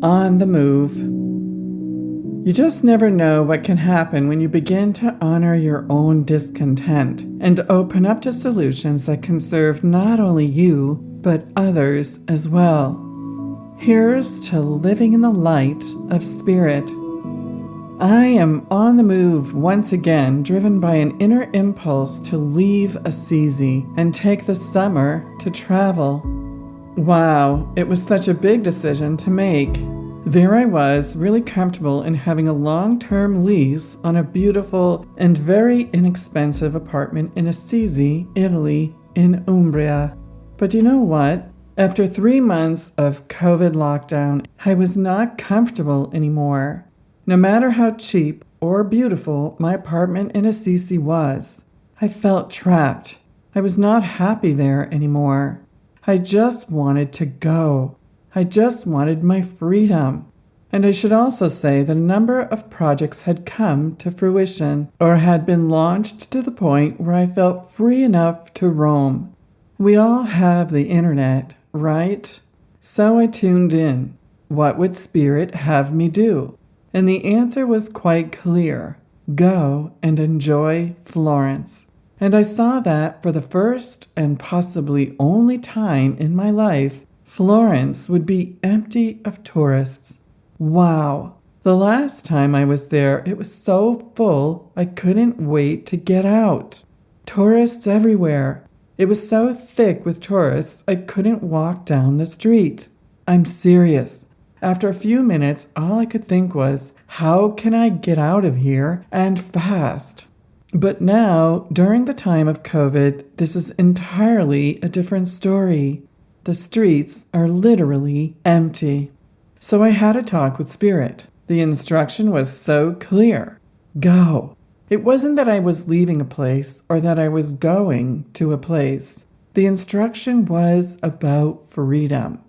On the move. You just never know what can happen when you begin to honor your own discontent and open up to solutions that can serve not only you, but others as well. Here's to living in the light of spirit. I am on the move once again, driven by an inner impulse to leave Assisi and take the summer to travel. Wow, it was such a big decision to make. There I was, really comfortable in having a long-term lease on a beautiful and very inexpensive apartment in Assisi, Italy, in Umbria. But you know what? After 3 months of COVID lockdown, I was not comfortable anymore. No matter how cheap or beautiful my apartment in Assisi was, I felt trapped. I was not happy there anymore. I just wanted to go. I just wanted my freedom. And I should also say that a number of projects had come to fruition or had been launched to the point where I felt free enough to roam. We all have the internet, right? So I tuned in. What would Spirit have me do? And the answer was quite clear. Go and enjoy Florence. And I saw that for the first and possibly only time in my life, Florence would be empty of tourists. Wow! The last time I was there, it was so full I couldn't wait to get out. Tourists everywhere. It was so thick with tourists I couldn't walk down the street. I'm serious. After a few minutes, all I could think was, how can I get out of here and fast? But now, during the time of COVID, this is entirely a different story. The streets are literally empty. So I had a talk with Spirit. The instruction was so clear. Go. It wasn't that I was leaving a place or that I was going to a place. The instruction was about freedom.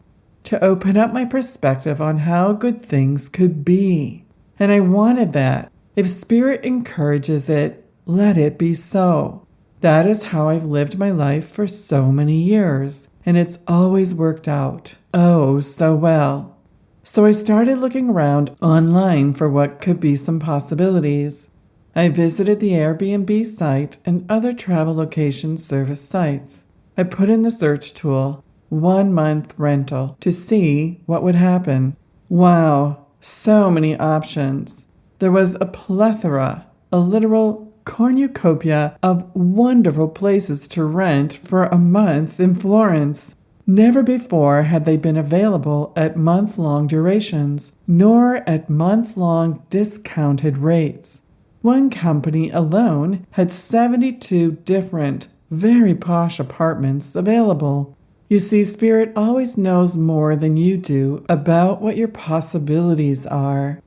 To open up my perspective on how good things could be. And I wanted that. If Spirit encourages it, let it be so. That is how I've lived my life for so many years, and it's always worked out, oh, so well. So I started looking around online for what could be some possibilities. I visited the Airbnb site and other travel location service sites. I put in the search tool, 1 month rental, to see what would happen. Wow, so many options. There was a plethora, a literal cornucopia of wonderful places to rent for a month in Florence. Never before had they been available at month-long durations, nor at month-long discounted rates. One company alone had 72 different, very posh apartments available. You see, Spirit always knows more than you do about what your possibilities are.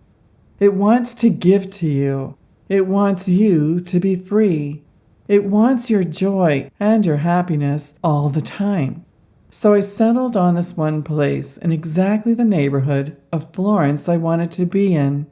It wants to give to you. It wants you to be free. It wants your joy and your happiness all the time. So I settled on this one place in exactly the neighborhood of Florence I wanted to be in.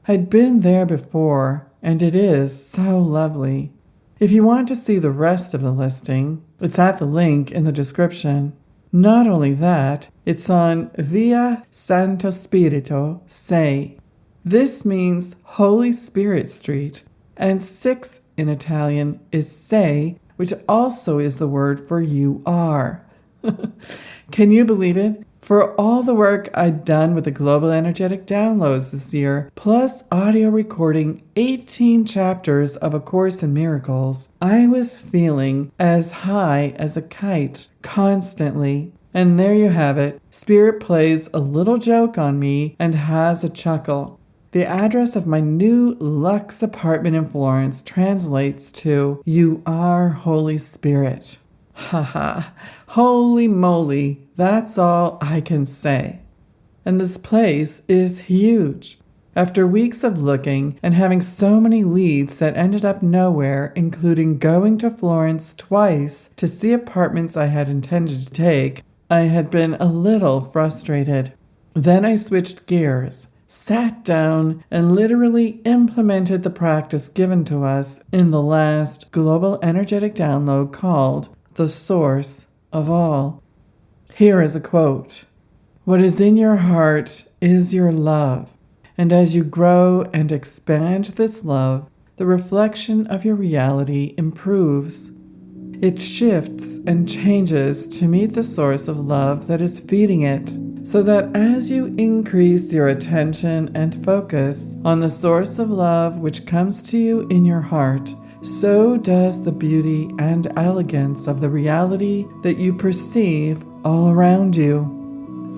I'd been there before, and it is so lovely. If you want to see the rest of the listing, it's at the link in the description. Not only that, it's on Via Santo Spirito 6. This means Holy Spirit Street, and 6 in Italian is sei, which also is the word for you are. Can you believe it? For all the work I'd done with the Global Energetic Downloads this year, plus audio recording 18 chapters of A Course in Miracles, I was feeling as high as a kite, constantly. And there you have it. Spirit plays a little joke on me and has a chuckle. The address of my new luxe apartment in Florence translates to, You are Holy Spirit. Haha, holy moly, that's all I can say. And this place is huge. After weeks of looking and having so many leads that ended up nowhere, including going to Florence twice to see apartments I had intended to take, I had been a little frustrated. Then I switched gears, sat down, and literally implemented the practice given to us in the last global energetic download called The Source of All. Here is a quote. What is in your heart is your love. And as you grow and expand this love, the reflection of your reality improves. It shifts and changes to meet the source of love that is feeding it, so that as you increase your attention and focus on the source of love which comes to you in your heart, so does the beauty and elegance of the reality that you perceive all around you.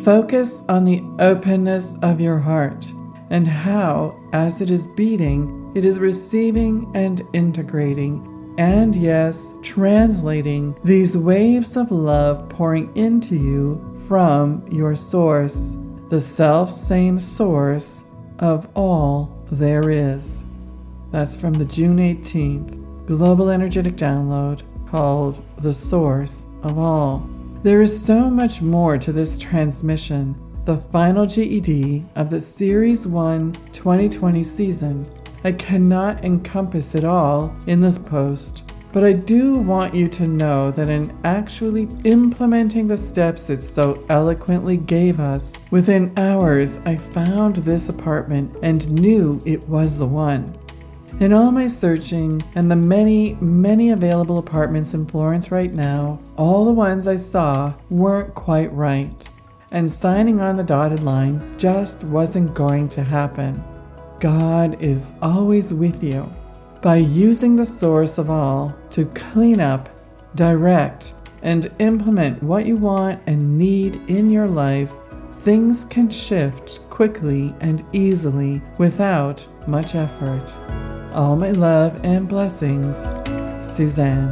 Focus on the openness of your heart and how, as it is beating, it is receiving and integrating, and yes, translating these waves of love pouring into you from your source, the self-same source of all there is. That's from the June 18th Global Energetic Download called The Source of All. There is so much more to this transmission, the final GED of the Series 1 2020 season. I cannot encompass it all in this post, but I do want you to know that in actually implementing the steps it so eloquently gave us, within hours I found this apartment and knew it was the one. In all my searching and the many, many available apartments in Florence right now, all the ones I saw weren't quite right, and signing on the dotted line just wasn't going to happen. God is always with you. By using the source of all to clean up, direct, and implement what you want and need in your life, things can shift quickly and easily without much effort. All my love and blessings, Suzanne.